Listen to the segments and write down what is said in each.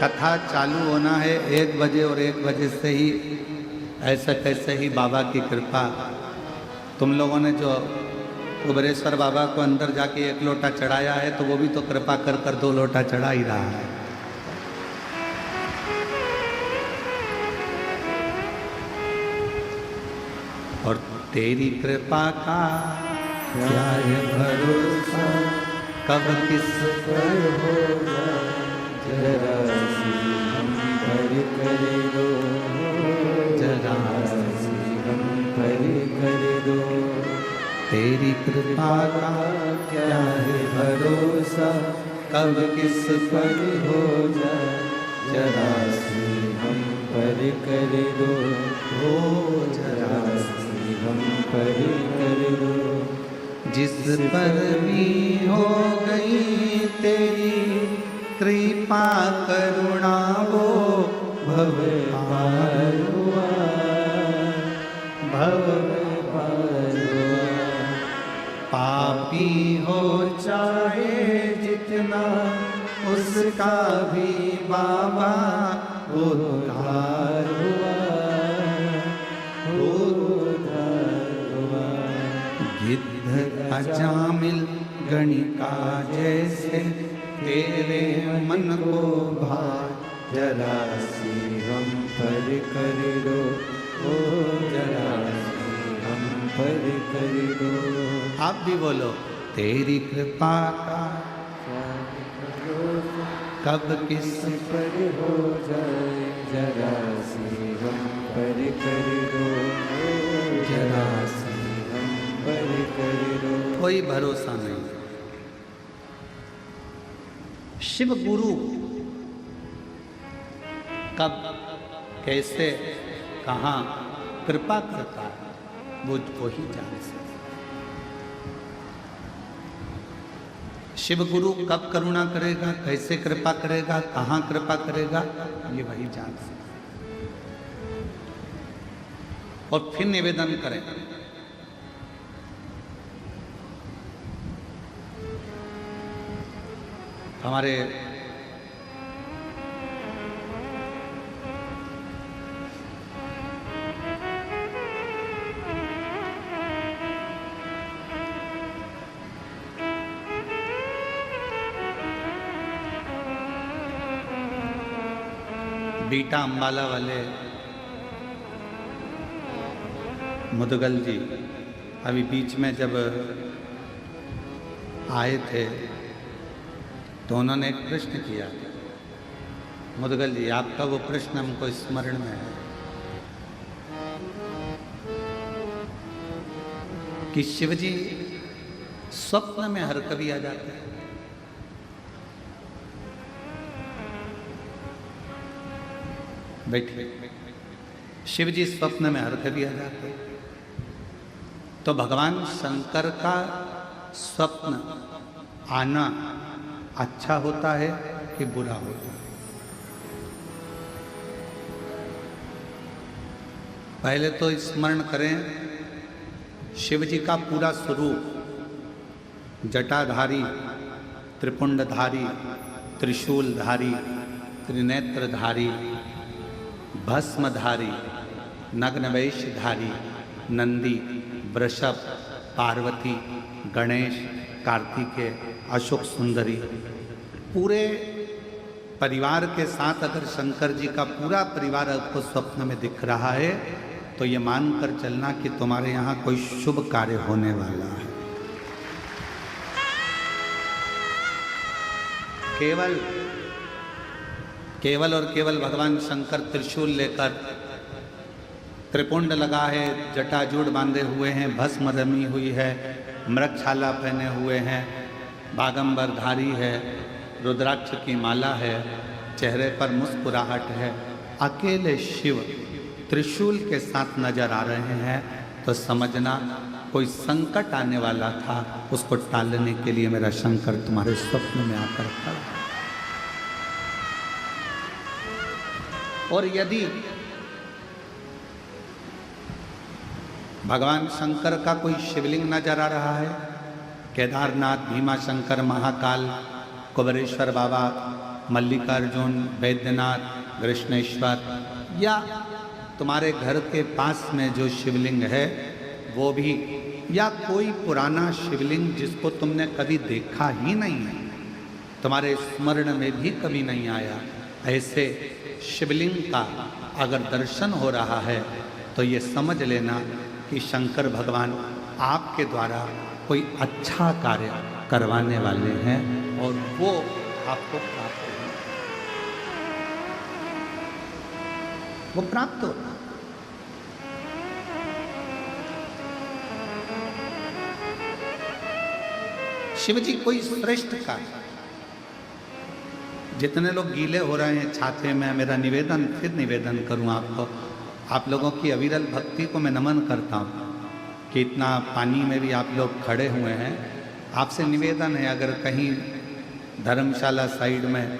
कथा चालू होना है 1 बजे और 1 बजे से ही ऐसा कैसे ही बाबा की कृपा। तुम लोगों ने जो कुबेरेश्वर बाबा को अंदर जाके 1 लोटा चढ़ाया है तो वो भी तो कृपा कर कर 2 लोटा चढ़ा ही रहा है। और तेरी कृपा का क्या है भरोसा, कब किस पर हो जरा सी हम पर कर दो, जरा सी हम पर कर दो। तेरी कृपा का क्या है भरोसा, कब किस पर हो जाए, जरा सी हम पर कर दो, हो जरा सी हम पर कर दो। जिस पर भी हो गई तेरी कृपा करुणा वो भव पार हुआ, भव पार हुआ। पापी हो चाहे जितना उसका भी बाबा उद्धार हुआ, उद्धार हुआ। गिद्ध अजामिल गणिका जैसे तेरे मन को भाए, जरा सी हम पर कर दो, ओ जरा सी हम पर कर दो। आप भी बोलो तेरी कृपा का कब किस पर हो जाए, जरा सी हम पर कर दो, जरा सी हम पर कर दो। कोई भरोसा नहीं। शिव गुरु कब कैसे कहाँ कृपा करता है वो ही जान सकता। शिव गुरु कब करुणा करेगा, कैसे कृपा करेगा, कहाँ कृपा करेगा, ये वही जान सकता। और फिर निवेदन करें, हमारे बीटा अंबाला वाले मुदगल जी अभी बीच में जब आए थे तो उन्होंने एक प्रश्न किया। मुदगल जी आपका वो प्रश्न हमको स्मरण में है कि शिवजी स्वप्न में हर कभी आ जाते हैं। बैठिए। शिवजी स्वप्न में हर कभी आ जाते हैं तो भगवान शंकर का स्वप्न आना अच्छा होता है कि बुरा होता है? पहले तो स्मरण करें शिव जी का पूरा स्वरूप, जटाधारी, त्रिपुंडधारी, त्रिशूलधारी, त्रिनेत्रधारी, भस्मधारी, नग्नवेशधारी, नंदी, वृषभ, पार्वती, गणेश, कार्तिकेय, अशोक सुंदरी, पूरे परिवार के साथ अगर शंकर जी का पूरा परिवार आपको स्वप्न में दिख रहा है तो ये मानकर चलना कि तुम्हारे यहाँ कोई शुभ कार्य होने वाला है। केवल और केवल भगवान शंकर त्रिशूल लेकर, त्रिपुंड लगा है, जटाजूड़ बांधे हुए हैं, भस्म रमी हुई है, मृगछाला पहने हुए हैं, बागंबरधारी है, रुद्राक्ष की माला है, चेहरे पर मुस्कुराहट है, अकेले शिव त्रिशूल के साथ नजर आ रहे हैं तो समझना कोई संकट आने वाला था, उसको टालने के लिए मेरा शंकर तुम्हारे स्वप्न में आकर खड़ा। और यदि भगवान शंकर का कोई शिवलिंग नजर आ रहा है, केदारनाथ, भीमा शंकर, महाकाल, कुबेरेश्वर बाबा, मल्लिकार्जुन, बैद्यनाथ, कृष्णेश्वर, या तुम्हारे घर के पास में जो शिवलिंग है वो भी, या कोई पुराना शिवलिंग जिसको तुमने कभी देखा ही नहीं है, तुम्हारे स्मरण में भी कभी नहीं आया, ऐसे शिवलिंग का अगर दर्शन हो रहा है तो ये समझ लेना कि शंकर भगवान आपके द्वारा कोई अच्छा कार्य करवाने वाले हैं और वो आपको प्राप्त हो, वो प्राप्त हो। शिव जी कोई श्रेष्ठ कार्य, जितने लोग गीले हो रहे हैं छाते में, मेरा निवेदन फिर निवेदन करूं आपको, आप लोगों की अविरल भक्ति को मैं नमन करता हूं कि इतना पानी में भी आप लोग खड़े हुए हैं। आपसे निवेदन है, अगर कहीं धर्मशाला साइड में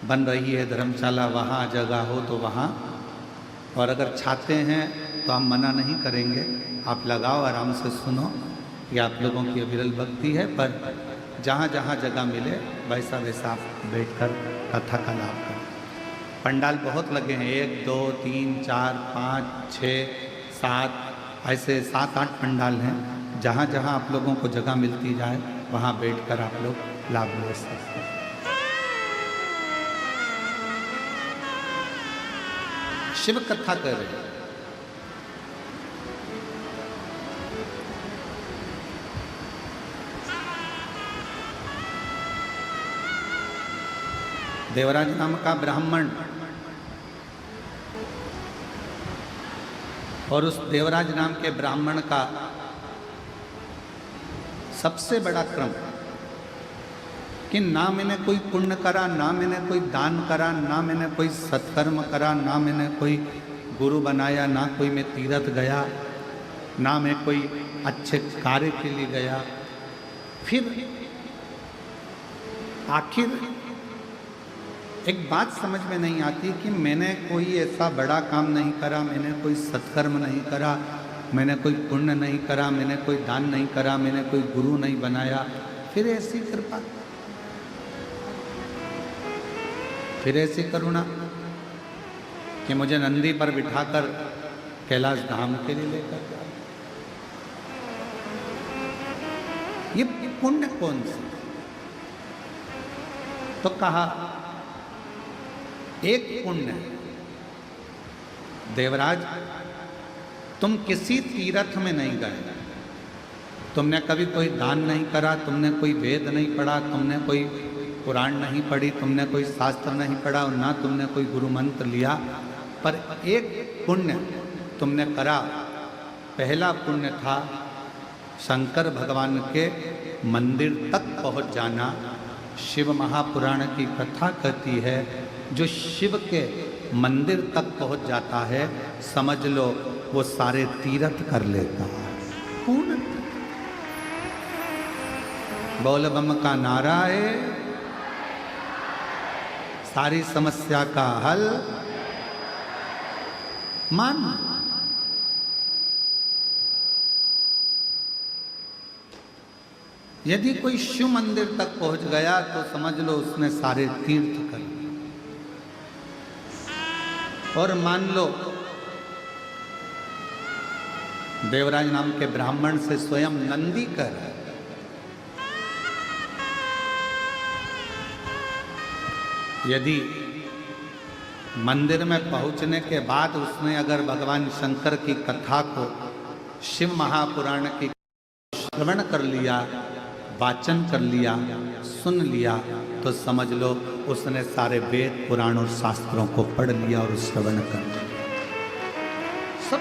बन रही है धर्मशाला, वहाँ जगह हो तो वहाँ, और अगर छाते हैं तो हम मना नहीं करेंगे, आप लगाओ, आराम से सुनो, ये आप लोगों की अविरल भक्ति है। पर जहाँ जहाँ जगह मिले वैसा वैसा आप बैठकर कथा का लाभ करें। पंडाल बहुत लगे हैं, 1 2 3 4 5 6 7, ऐसे 7-8 पंडाल हैं। जहाँ जहाँ आप लोगों को जगह मिलती जाए वहाँ बैठकर आप लोग लाभ ले सकते हैं। शिव कथा कर रहे हैं। देवराज नाम का ब्राह्मण, और उस देवराज नाम के ब्राह्मण का सबसे बड़ा क्रम कि ना मैंने कोई पुण्य करा, ना मैंने कोई दान करा, ना मैंने कोई सत्कर्म करा, ना मैंने कोई गुरु बनाया, ना कोई मैं तीर्थ गया, ना मैं कोई अच्छे कार्य के लिए गया। फिर आखिर एक बात समझ में नहीं आती कि मैंने कोई ऐसा बड़ा काम नहीं करा, मैंने कोई सत्कर्म नहीं करा, मैंने कोई पुण्य नहीं करा, मैंने कोई दान नहीं करा, मैंने कोई गुरु नहीं बनाया, फिर ऐसी कृपा, फिर ऐसी करुणा कि मुझे नंदी पर बिठाकर कैलाश धाम के लिए लेकर जाओ। ये पुण्य कौन सा? तो कहा एक पुण्य, देवराज तुम किसी तीर्थ में नहीं गए, तुमने कभी कोई दान नहीं करा, तुमने कोई वेद नहीं पढ़ा, तुमने कोई पुराण नहीं पढ़ी, तुमने कोई शास्त्र नहीं पढ़ा, और ना तुमने कोई गुरु मंत्र लिया, पर एक पुण्य तुमने करा। पहला पुण्य था शंकर भगवान के मंदिर तक पहुंच जाना। शिव महापुराण की कथा कहती है, जो शिव के मंदिर तक पहुंच जाता है, समझ लो वो सारे तीर्थ कर लेता है। पूर्ण बोल बम का नारा है, सारी समस्या का हल मान। यदि कोई शिव मंदिर तक पहुंच गया तो समझ लो उसने सारे तीर्थ कर लिए। और मान लो देवराज नाम के ब्राह्मण से स्वयं नंदी कर, यदि मंदिर में पहुंचने के बाद उसने अगर भगवान शंकर की कथा को, शिव महापुराण की श्रवण कर लिया, वाचन कर लिया, सुन लिया, तो समझ लो उसने सारे वेद पुराण और शास्त्रों को पढ़ लिया और श्रवण कर लिया सब।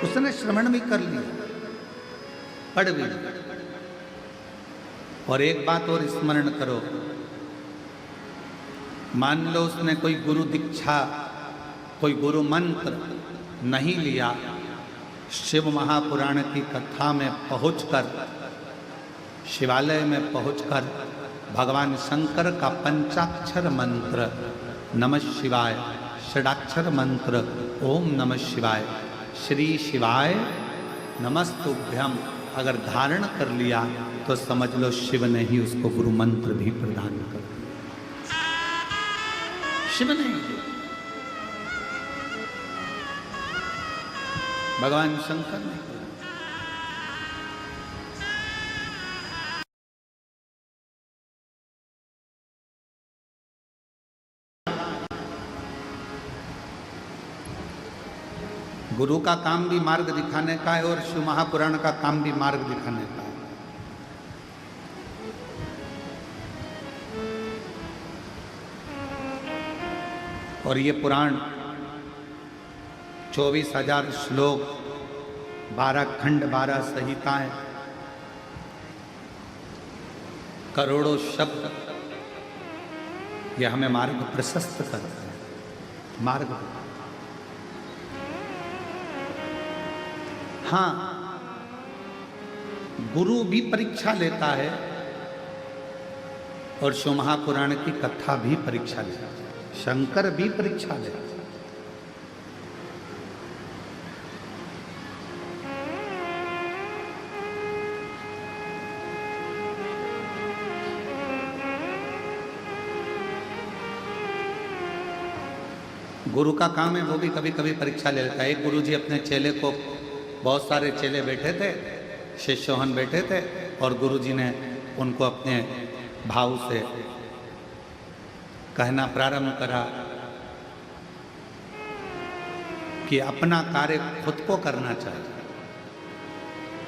उसने श्रवण भी कर लिया, पढ़ भी लिया। और एक बात और स्मरण करो, मान लो उसने कोई गुरु दीक्षा, कोई गुरु मंत्र नहीं लिया, शिव महापुराण की कथा में पहुंचकर, शिवालय में पहुंचकर भगवान शंकर का पंचाक्षर मंत्र नमः शिवाय, षडाक्षर मंत्र ओम नमः शिवाय, श्री शिवाय नमस्तुभ्यम अगर धारण कर लिया तो समझ लो शिव ने ही उसको गुरु मंत्र भी प्रदान कर दिया। शिव ने ही, भगवान शंकर ने। गुरु का काम भी मार्ग दिखाने का है और शिव महापुराण का काम भी मार्ग दिखाने का है। और ये पुराण 24,000 श्लोक, 12 खंड, 12 संहिताएं, करोड़ों शब्द, ये हमें मार्ग प्रशस्त करता है। मार्ग, हाँ, गुरु भी परीक्षा लेता है और शिव महापुराण की कथा भी परीक्षा लेता है, शंकर भी परीक्षा लेता है। गुरु का काम है वो भी कभी कभी परीक्षा ले लेता है। एक गुरु जी अपने चेले को, बहुत सारे चेले बैठे थे, शिष्योहन बैठे थे, और गुरु जी ने उनको अपने भाव से कहना प्रारंभ करा कि अपना कार्य खुद को करना चाहिए,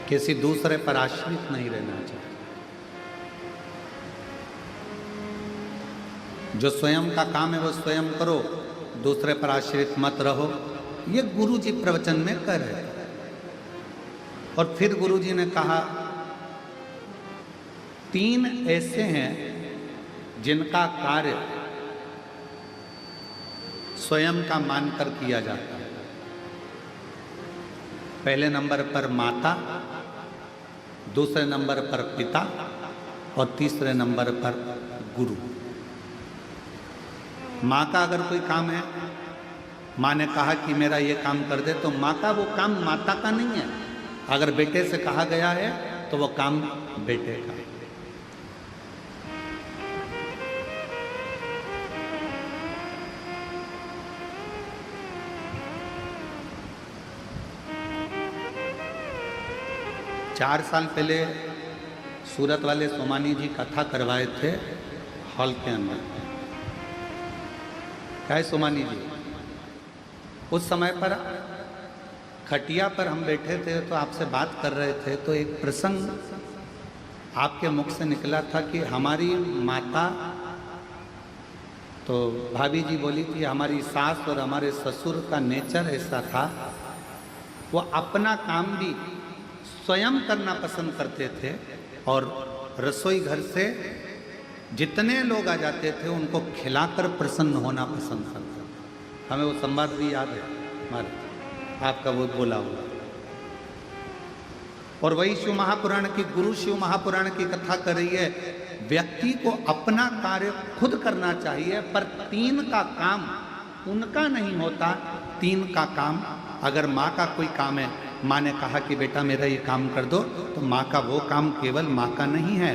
किसी दूसरे पर आश्रित नहीं रहना चाहिए। जो स्वयं का काम है वो स्वयं करो, दूसरे पर आश्रित मत रहो। ये गुरु जी प्रवचन में कर रहे हैं। और फिर गुरु जी ने कहा, 3 ऐसे हैं जिनका कार्य स्वयं का मानकर किया जाता है। पहले नंबर पर माता, दूसरे नंबर पर पिता और तीसरे नंबर पर गुरु। माँ का अगर कोई काम है, माँ ने कहा कि मेरा ये काम कर दे, तो माँ का वो काम माता का नहीं है। अगर बेटे से कहा गया है तो वो काम बेटे का है। चार साल पहले सूरत वाले सोमानी जी कथा करवाए थे हॉल के अंदर। क्या है सोमानी जी, उस समय पर खटिया पर हम बैठे थे तो आपसे बात कर रहे थे, तो एक प्रसंग आपके मुख से निकला था कि हमारी माता, तो भाभी जी बोली थी हमारी सास और हमारे ससुर का नेचर ऐसा था, वो अपना काम भी स्वयं करना पसंद करते थे और रसोई घर से जितने लोग आ जाते थे उनको खिलाकर प्रसन्न होना पसंद करते थे। हमें वो संवाद भी याद है हमारे, आपका वो बोला हुआ। और वही शिव महापुराण की, गुरु शिव महापुराण की कथा कर रही है, व्यक्ति को अपना कार्य खुद करना चाहिए, पर 3 का काम उनका नहीं होता। 3 का काम, अगर माँ का कोई काम है, माँ ने कहा कि बेटा मेरा ये काम कर दो, तो माँ का वो काम केवल माँ का नहीं है,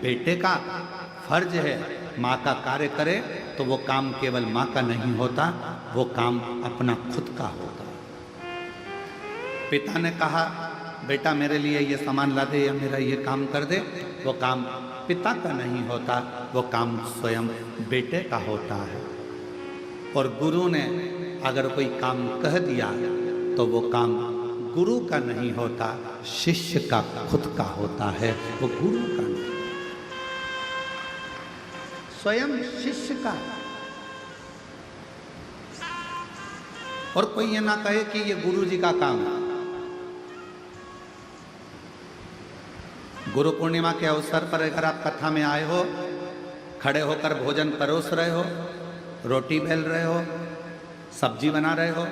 बेटे का फर्ज है। माँ का कार्य करे तो वो काम केवल माँ का नहीं होता, वो काम अपना खुद का होता। पिता ने कहा बेटा मेरे लिए ये सामान ला दे या मेरा ये काम कर दे, वो काम पिता का नहीं होता, वो काम स्वयं बेटे का होता है। और गुरु ने अगर कोई काम कह दिया तो वो काम गुरु का नहीं होता, शिष्य का खुद का होता है, वो गुरु का नहीं, स्वयं शिष्य का। और कोई ये ना कहे कि ये गुरु जी का काम है। गुरु पूर्णिमा के अवसर पर अगर आप कथा में आए हो, खड़े होकर भोजन परोस रहे हो, रोटी बेल रहे हो, सब्जी बना रहे हो,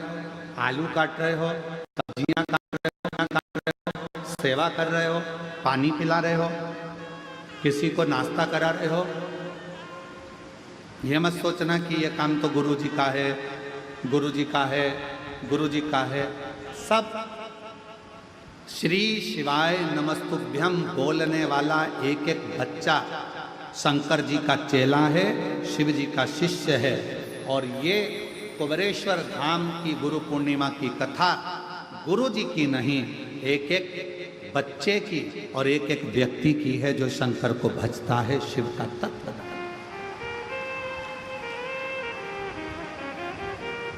आलू काट रहे हो, सब्जियां काट रहे हो, सेवा कर रहे हो, पानी पिला रहे हो, किसी को नाश्ता करा रहे हो, ये मत सोचना कि ये काम तो गुरु जी का है, गुरु जी का है, गुरु जी का है। सब श्री शिवाय नमस्तुभ्यम बोलने वाला एक एक बच्चा शंकर जी का चेला है, शिव जी का शिष्य है। और ये कुबेरेश्वर धाम की गुरु पूर्णिमा की कथा गुरु जी की नहीं, एक एक बच्चे की और एक एक व्यक्ति की है जो शंकर को भजता है, शिव का तत्व।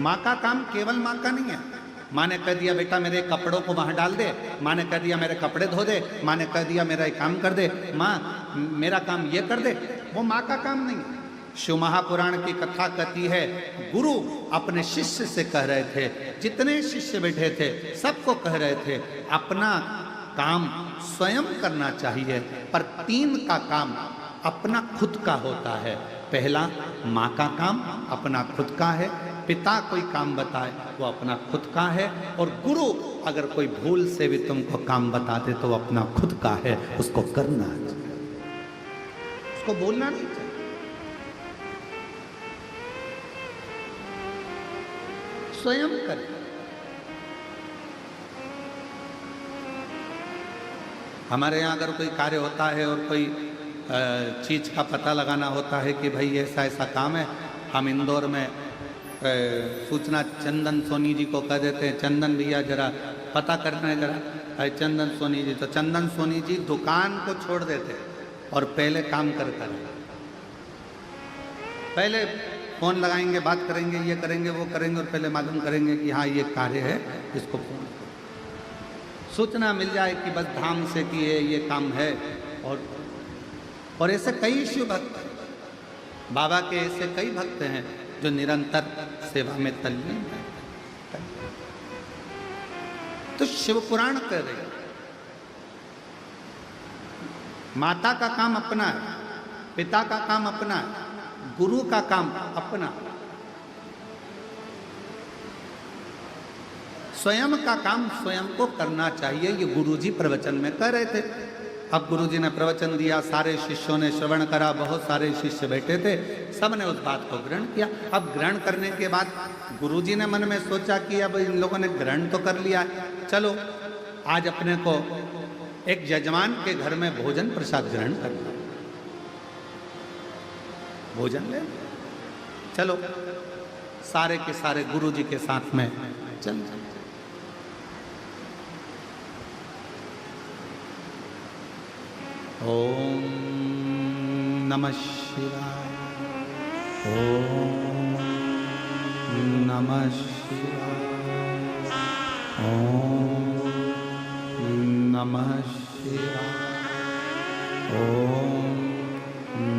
माँ का काम केवल माँ का नहीं है। माँ ने कह दिया बेटा मेरे कपड़ों को वहां डाल दे, माँ ने कह दिया मेरे कपड़े धो दे, माँ ने कह दिया मेरा एक काम कर दे, माँ मेरा काम ये कर दे, वो माँ का काम नहीं है। शिव महापुराण की कथा कहती है गुरु अपने शिष्य से कह रहे थे, जितने शिष्य बैठे थे सबको कह रहे थे अपना काम स्वयं करना चाहिए, पर 3 का काम अपना खुद का होता है। पहला माँ का काम अपना खुद का है, पिता कोई काम बताए वो अपना खुद का है, और गुरु अगर कोई भूल से भी तुमको काम बता दे तो वो अपना खुद का है, उसको करना चाहिए, उसको बोलना नहीं चाहिए। स्वयं करें। हमारे यहाँ अगर कोई कार्य होता है और कोई चीज का पता लगाना होता है कि भाई ऐसा ऐसा काम है, हम इंदौर में सूचना चंदन सोनी जी को कह देते हैं, चंदन भैया जरा पता करना जरा, चंदन सोनी जी। तो चंदन सोनी जी दुकान को छोड़ देते और पहले काम कर पहले फोन लगाएंगे, बात करेंगे, ये करेंगे वो करेंगे, और पहले मालूम करेंगे कि हाँ ये कार्य है, इसको फोन सूचना मिल जाए कि बस धाम से कि ये काम है। और ऐसे कई शिव भक्त, बाबा के ऐसे कई भक्त हैं जो निरंतर सेवा में तल्लीन है। तो शिव पुराण कह रहे हैं माता का काम अपना है, पिता का काम अपना है, गुरु का काम अपना, स्वयं का काम स्वयं को करना चाहिए। ये गुरुजी प्रवचन में कह रहे थे। अब गुरुजी ने प्रवचन दिया, सारे शिष्यों ने श्रवण करा, बहुत सारे शिष्य बैठे थे, सबने उस बात को ग्रहण किया। अब ग्रहण करने के बाद गुरुजी ने मन में सोचा कि अब इन लोगों ने ग्रहण तो कर लिया, चलो आज अपने को एक यजमान के घर में भोजन प्रसाद ग्रहण करना, भोजन ले, चलो सारे के सारे गुरुजी के साथ में चल। ओम नमः शिवाय, ओम नमः शिवाय, ओम नमः शिवाय, ओम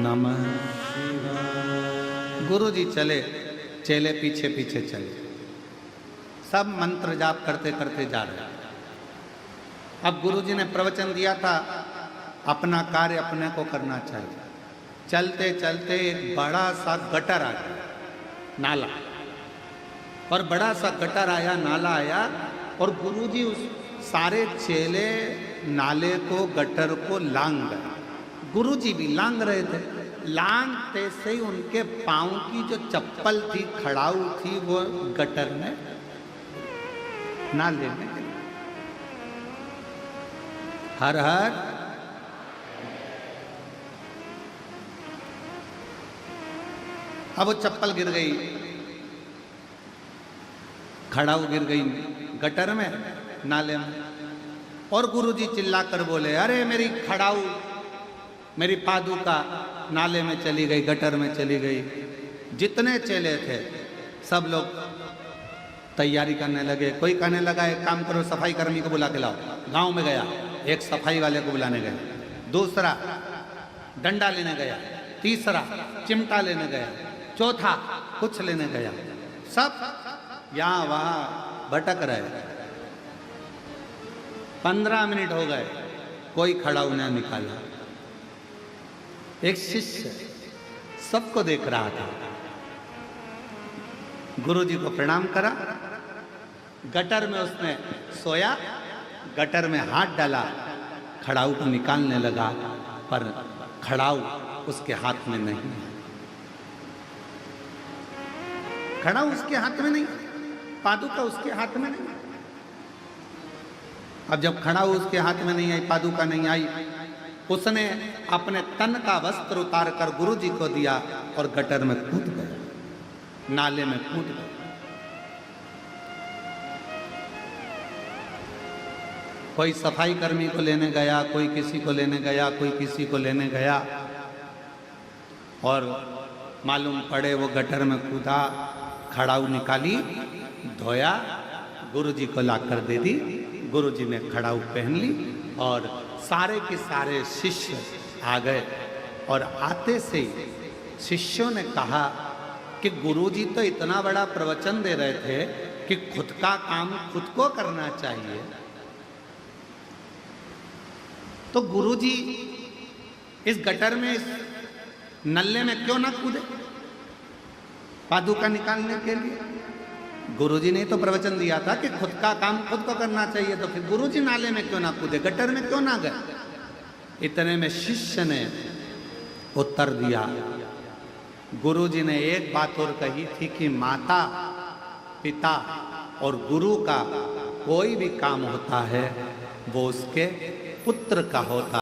नमः शिवाय। गुरुजी चले, चेले पीछे पीछे चले, सब मंत्र जाप करते करते जा रहे। अब गुरुजी ने प्रवचन दिया था अपना कार्य अपने को करना चाहिए। चलते चलते एक बड़ा सा गटर आ गया, नाला, और बड़ा सा गटर आया, नाला आया, और गुरुजी उस सारे चेले नाले को, गटर को लांग गए। गुरुजी भी लांग रहे थे। लांगते से ही उनके पांव की जो चप्पल थी, खड़ाऊ थी, वो गटर में, नाले में। हर हर अब वो चप्पल गिर गई, खड़ाऊ गिर गई गटर में, नाले में, और गुरुजी चिल्लाकर बोले, अरे मेरी खड़ाऊ, मेरी पादुका नाले में चली गई, गटर में चली गई। जितने चेले थे सब लोग तैयारी करने लगे। कोई कहने लगा एक काम करो, सफाई कर्मी को बुला के लाओ। गांव में गया, एक सफाई वाले को बुलाने गया, दूसरा डंडा लेने गया, तीसरा चिमटा लेने गया, चौथा कुछ लेने गया। सब यहाँ वहाँ भटक रहे। 15 मिनट हो गए, कोई खड़ा उन्हें निकाला। एक शिष्य सबको देख रहा था, गुरुजी को प्रणाम करा, गटर में उसने सोया, गटर में हाथ डाला, खड़ाऊ को निकालने लगा, पर खड़ाऊ उसके हाथ में नहीं, खड़ाऊ उसके हाथ में नहीं, पादुका उसके हाथ में नहीं। अब जब खड़ा हुआ उसके हाथ में नहीं आई, पादुका नहीं आई, उसने अपने तन का वस्त्र उतार कर गुरु जी को दिया और गटर में कूद गया, नाले में कूद गया। कोई सफाई कर्मी को लेने गया, कोई किसी को लेने गया, कोई किसी को लेने गया, और मालूम पड़े वो गटर में कूदा, खड़ाऊ निकाली, धोया, गुरु जी को लाकर दे दी। गुरु जी ने खड़ाऊ पहन ली और सारे के सारे शिष्य आ गए। और आते से ही शिष्यों ने कहा कि गुरु जी तो इतना बड़ा प्रवचन दे रहे थे कि खुद का काम खुद को करना चाहिए, तो गुरु जी इस गटर में, इस नल्ले में क्यों ना कूदे पादुका निकालने के लिए? गुरुजी ने तो प्रवचन दिया था कि खुद का काम खुद को करना चाहिए, तो फिर गुरुजी नाले में क्यों ना कूदे, गटर में क्यों ना गए? इतने में शिष्य ने उत्तर दिया, गुरुजी ने एक बात और कही थी कि माता पिता और गुरु का कोई भी काम होता है वो उसके पुत्र का होता